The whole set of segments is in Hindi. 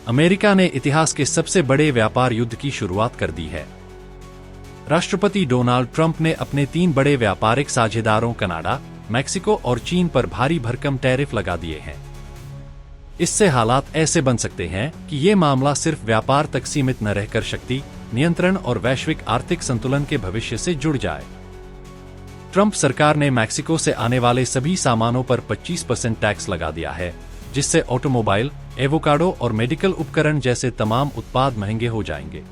अमेरिका ने इतिहास के सबसे बड़े व्यापार युद्ध की शुरुआत कर दी है। राष्ट्रपति डोनाल्ड ट्रंप ने अपने 3 बड़े व्यापारिक साझेदारों कनाडा, मैक्सिको और चीन पर भारी भरकम टैरिफ लगा दिए हैं। इससे हालात ऐसे बन सकते हैं कि ये मामला सिर्फ व्यापार तक सीमित न रहकर शक्ति, नियंत्रण और वैश्विक आर्थिक संतुलन के भविष्य से जुड़ जाए। ट्रंप सरकार ने मैक्सिको से आने वाले सभी सामानों पर 25% टैक्स लगा दिया है, जिससे ऑटोमोबाइल, एवोकाडो और मेडिकल उपकरण जैसे तमाम उत्पाद महंगे हो जाएंगे।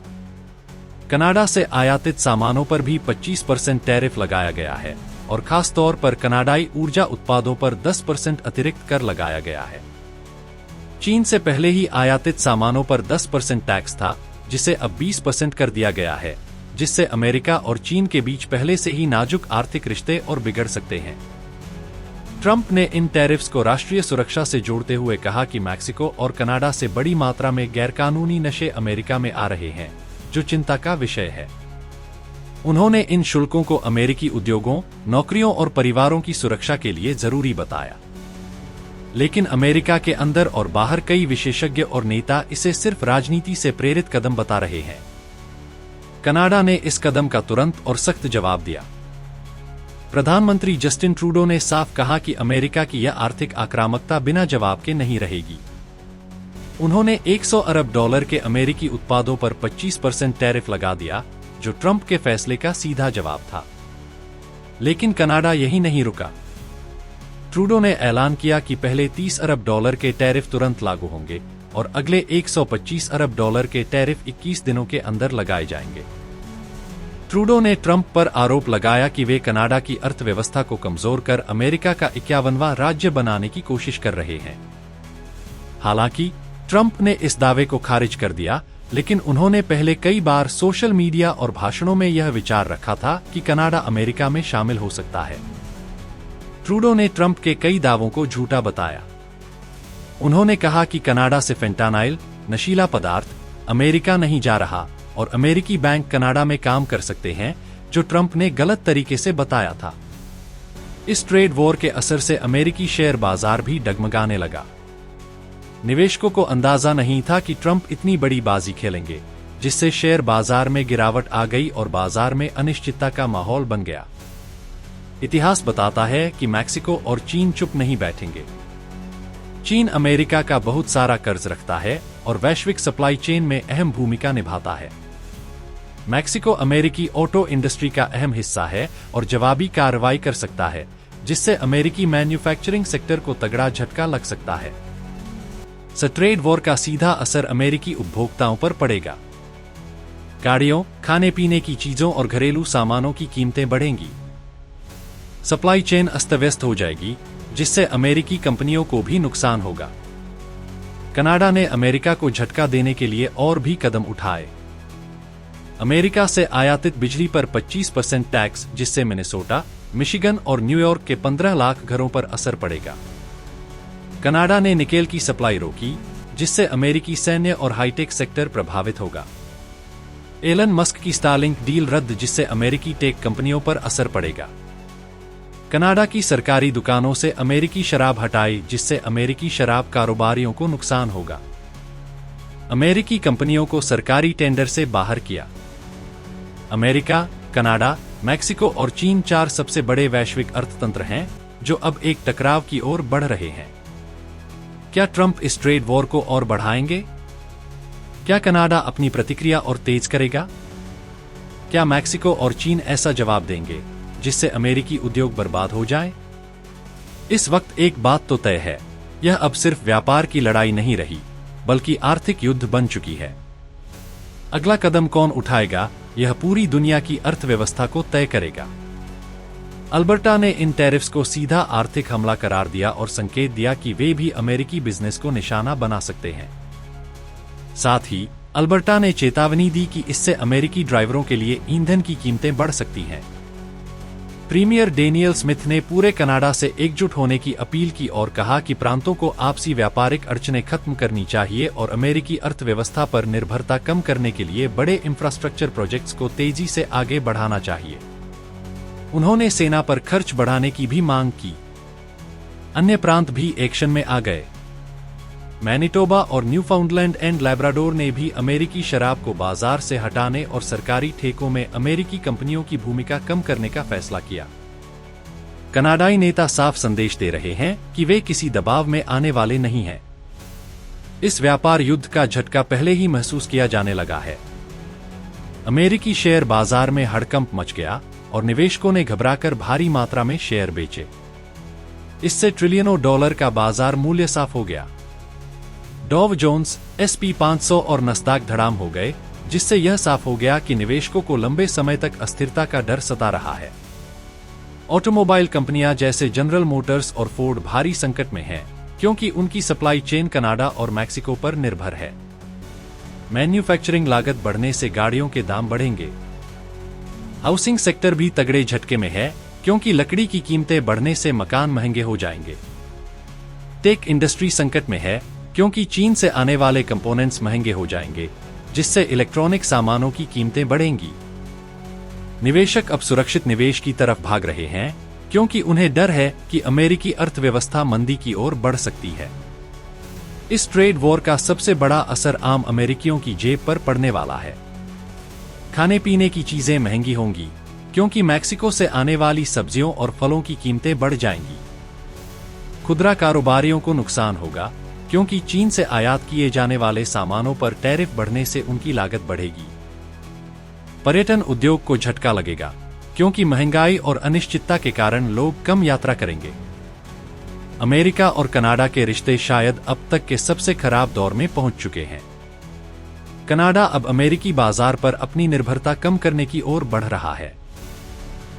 कनाडा से आयातित सामानों पर भी 25% टैरिफ लगाया गया है और खास तौर पर कनाडाई ऊर्जा उत्पादों पर 10% अतिरिक्त कर लगाया गया है। चीन से पहले ही आयातित सामानों पर 10% टैक्स था, जिसे अब 20% कर दिया गया है, जिससे अमेरिका और चीन के बीच पहले से ही नाजुक आर्थिक रिश्ते और बिगड़ सकते हैं। ट्रंप ने इन टैरिफ्स को राष्ट्रीय सुरक्षा से जोड़ते हुए कहा कि मैक्सिको और कनाडा से बड़ी मात्रा में गैरकानूनी नशे अमेरिका में आ रहे हैं, जो चिंता का विषय है। उन्होंने इन शुल्कों को अमेरिकी उद्योगों, नौकरियों और परिवारों की सुरक्षा के लिए जरूरी बताया। लेकिन अमेरिका के अंदर और बाहर कई विशेषज्ञ और नेता इसे सिर्फ राजनीति से प्रेरित कदम बता रहे हैं। कनाडा ने इस कदम का तुरंत और सख्त जवाब दिया। प्रधानमंत्री जस्टिन ट्रूडो ने साफ कहा कि अमेरिका की यह आर्थिक आक्रामकता बिना जवाब के नहीं रहेगी। उन्होंने $100 अरब के अमेरिकी उत्पादों पर 25% टैरिफ लगा दिया, जो ट्रंप के फैसले का सीधा जवाब था। लेकिन कनाडा यही नहीं रुका। ट्रूडो ने ऐलान किया कि पहले $30 अरब के टैरिफ तुरंत लागू होंगे और अगले $125 अरब के टैरिफ 21 दिनों के अंदर लगाए जाएंगे। ट्रूडो ने ट्रंप पर आरोप लगाया कि वे कनाडा की अर्थव्यवस्था को कमजोर कर अमेरिका का 51वां राज्य बनाने की कोशिश कर रहे हैं। हालांकि ट्रंप ने इस दावे को खारिज कर दिया, लेकिन उन्होंने पहले कई बार सोशल मीडिया और भाषणों में यह विचार रखा था कि कनाडा अमेरिका में शामिल हो सकता है। ट्रूडो ने ट्रंप के कई दावों को झूठा बताया। उन्होंने कहा कि कनाडा से फेंटानाइल, नशीला पदार्थ, अमेरिका नहीं जा रहा और अमेरिकी बैंक कनाडा में काम कर सकते हैं, जो ट्रंप ने गलत तरीके से बताया था। इस ट्रेड वॉर के असर से अमेरिकी शेयर बाजार भी डगमगाने लगा। निवेशकों को अंदाजा नहीं था कि ट्रंप इतनी बड़ी बाजी खेलेंगे, जिससे शेयर बाजार में गिरावट आ गई और बाजार में अनिश्चितता का माहौल बन गया। इतिहास बताता है कि मैक्सिको और चीन चुप नहीं बैठेंगे। चीन अमेरिका का बहुत सारा कर्ज रखता है और वैश्विक सप्लाई चेन में अहम भूमिका निभाता है। मैक्सिको अमेरिकी ऑटो इंडस्ट्री का अहम हिस्सा है और जवाबी कार्रवाई कर सकता है, जिससे अमेरिकी मैन्युफैक्चरिंग सेक्टर को तगड़ा झटका लग सकता है। ट्रेड वॉर का सीधा असर अमेरिकी उपभोक्ताओं पर पड़ेगा। गाड़ियों, खाने पीने की चीजों और घरेलू सामानों की कीमतें बढ़ेंगी। सप्लाई चेन अस्त-व्यस्त हो जाएगी, जिससे अमेरिकी कंपनियों को भी नुकसान होगा। कनाडा ने अमेरिका को झटका देने के लिए और भी कदम उठाए। अमेरिका से आयातित बिजली पर 25% टैक्स, जिससे मिनेसोटा, मिशिगन और न्यूयॉर्क के 15 लाख घरों पर असर पड़ेगा। कनाडा ने निकेल की सप्लाई रोकी, जिससे अमेरिकी सैन्य और हाईटेक सेक्टर प्रभावित होगा। एलन मस्क की स्टारलिंक डील रद्द, जिससे अमेरिकी टेक कंपनियों पर असर पड़ेगा। कनाडा की सरकारी दुकानों से अमेरिकी शराब हटाई, जिससे अमेरिकी शराब कारोबारियों को नुकसान होगा। अमेरिकी कंपनियों को सरकारी टेंडर से बाहर किया। अमेरिका, कनाडा, मैक्सिको और चीन 4 सबसे बड़े वैश्विक अर्थतंत्र हैं, जो अब एक टकराव की ओर बढ़ रहे हैं। क्या ट्रंप इस ट्रेड वॉर को और बढ़ाएंगे? क्या कनाडा अपनी प्रतिक्रिया और तेज करेगा? क्या मैक्सिको और चीन ऐसा जवाब देंगे जिससे अमेरिकी उद्योग बर्बाद हो जाए? इस वक्त एक बात तो तय है, यह अब सिर्फ व्यापार की लड़ाई नहीं रही, बल्कि आर्थिक युद्ध बन चुकी है। अगला कदम कौन उठाएगा, यह पूरी दुनिया की अर्थव्यवस्था को तय करेगा। अल्बर्टा ने इन टैरिफ्स को सीधा आर्थिक हमला करार दिया और संकेत दिया कि वे भी अमेरिकी बिजनेस को निशाना बना सकते हैं। साथ ही अल्बर्टा ने चेतावनी दी कि इससे अमेरिकी ड्राइवरों के लिए ईंधन की कीमतें बढ़ सकती हैं। प्रीमियर डेनियल स्मिथ ने पूरे कनाडा से एकजुट होने की अपील की और कहा कि प्रांतों को आपसी व्यापारिक अड़चनें खत्म करनी चाहिए और अमेरिकी अर्थव्यवस्था पर निर्भरता कम करने के लिए बड़े इंफ्रास्ट्रक्चर प्रोजेक्ट्स को तेजी से आगे बढ़ाना चाहिए। उन्होंने सेना पर खर्च बढ़ाने की भी मांग की। अन्य प्रांत भी एक्शन में आ गए। मैनिटोबा और न्यूफाउंडलैंड एंड लैब्राडोर ने भी अमेरिकी शराब को बाजार से हटाने और सरकारी ठेकों में अमेरिकी कंपनियों की भूमिका कम करने का फैसला किया। कनाडाई नेता साफ संदेश दे रहे हैं कि वे किसी दबाव में आने वाले नहीं हैं। इस व्यापार युद्ध का झटका पहले ही महसूस किया जाने लगा है। अमेरिकी शेयर बाजार में हड़कंप मच गया और निवेशकों ने घबराकर भारी मात्रा में शेयर बेचे। इससे ट्रिलियनों डॉलर का बाजार मूल्य साफ हो गया। डॉव जोन्स, SP 500 और नस्दाक धड़ाम हो गए, जिससे यह साफ हो गया कि निवेशकों को लंबे समय तक अस्थिरता का डर सता रहा है। ऑटोमोबाइल कंपनियां जैसे जनरल मोटर्स और फोर्ड भारी संकट में हैं, क्योंकि उनकी सप्लाई चेन कनाडा और मैक्सिको पर निर्भर है। मैन्युफैक्चरिंग लागत बढ़ने से गाड़ियों के दाम बढ़ेंगे। हाउसिंग सेक्टर भी तगड़े झटके में है, क्योंकि लकड़ी की कीमतें बढ़ने से मकान महंगे हो जाएंगे। टेक इंडस्ट्री संकट में है, क्योंकि चीन से आने वाले कंपोनेंट्स महंगे हो जाएंगे, जिससे इलेक्ट्रॉनिक सामानों की कीमतें बढ़ेंगी। निवेशक अब सुरक्षित निवेश की तरफ भाग रहे हैं, क्योंकि उन्हें डर है कि अमेरिकी अर्थव्यवस्था मंदी की ओर बढ़ सकती है। इस ट्रेड वॉर का सबसे बड़ा असर आम अमेरिकियों की जेब पर पड़ने वाला है। खाने पीने की चीजें महंगी होंगी, क्योंकि मैक्सिको से आने वाली सब्जियों और फलों की कीमतें बढ़ जाएंगी। खुदरा कारोबारियों को नुकसान होगा, क्योंकि चीन से आयात किए जाने वाले सामानों पर टैरिफ बढ़ने से उनकी लागत बढ़ेगी। पर्यटन उद्योग को झटका लगेगा, क्योंकि महंगाई और अनिश्चितता के कारण लोग कम यात्रा करेंगे। अमेरिका और कनाडा के रिश्ते शायद अब तक के सबसे खराब दौर में पहुंच चुके हैं। कनाडा अब अमेरिकी बाजार पर अपनी निर्भरता कम करने की ओर बढ़ रहा है।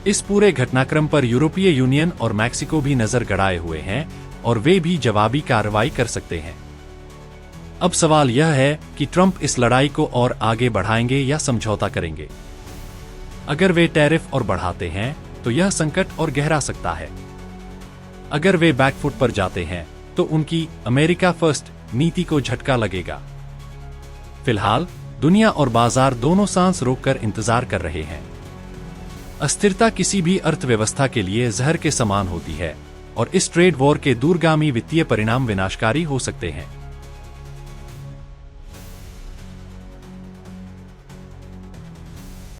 इस पूरे घटनाक्रम पर यूरोपीय यूनियन और मैक्सिको भी नजर गड़ाए हुए हैं और वे भी जवाबी कार्रवाई कर सकते हैं। अब सवाल यह है कि ट्रंप इस लड़ाई को और आगे बढ़ाएंगे या समझौता करेंगे। अगर वे टैरिफ और बढ़ाते हैं तो यह संकट और गहरा सकता है। अगर वे बैकफुट पर जाते हैं तो उनकी अमेरिका फर्स्ट नीति को झटका लगेगा। फिलहाल दुनिया और बाजार दोनों सांस रोककर इंतजार कर रहे हैं। अस्थिरता किसी भी अर्थव्यवस्था के लिए जहर के समान होती है और इस ट्रेड वॉर के दूरगामी वित्तीय परिणाम विनाशकारी हो सकते हैं।